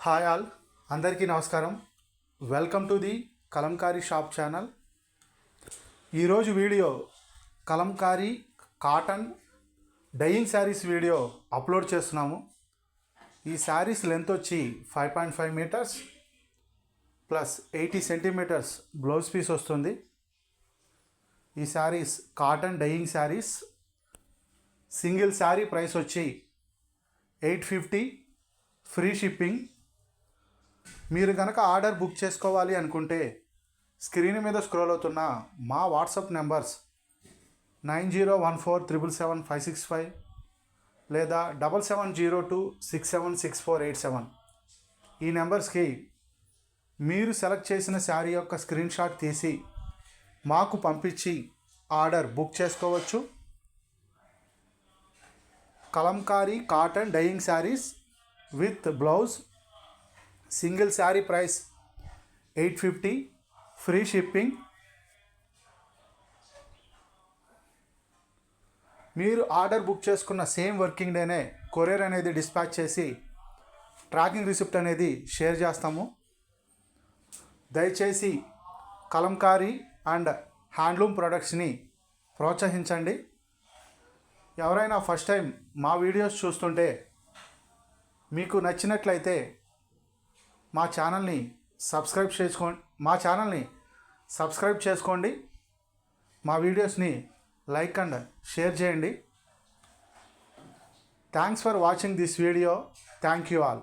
Hi all, అందరికీ నమస్కారం. Welcome to the Kalamkari shop channel. ఈరోజు video Kalamkari cotton dyeing saris video upload చేస్తున్నాము. ఈ శారీస్ లెంత్ వచ్చి 5.5 metres plus 80 centimetres blouse piece వస్తుంది. ఈ saris cotton dyeing saris. Single sari price వచ్చి 850, ఫ్రీ షిప్పింగ్. మీరు కనుక ఆర్డర్ బుక్ చేసుకోవాలి అనుకుంటే స్క్రీన్ మీద స్క్రోల్ అవుతున్న మా వాట్సాప్ నెంబర్స్ 9014777565 లేదా 7702676487 ఈ నెంబర్స్కి మీరు సెలెక్ట్ చేసిన శారీ యొక్క స్క్రీన్ షాట్ తీసి మాకు పంపించి ఆర్డర్ బుక్ చేసుకోవచ్చు. Kalamkari cotton dyeing sarees with blouse. Single sari price 850, free shipping. మీరు ఆర్డర్ బుక్ చేసుకున్న సేమ్ వర్కింగ్ డేనే కొరియర్ అనేది డిస్పాచ్ చేసి ట్రాకింగ్ రిసిప్ట్ అనేది షేర్ చేస్తాము. దయచేసి కలంకారీ అండ్ హ్యాండ్లూమ్ ప్రొడక్ట్స్ని ప్రోత్సహించండి. ఎవరైనా ఫస్ట్ టైం మా వీడియోస్ చూస్తుంటే మీకు నచ్చినట్లయితే మా ఛానల్ని సబ్స్క్రైబ్ చేసుకోండి. మా వీడియోస్ని లైక్ అండ్ షేర్ చేయండి. Thanks for watching this video. Thank you all.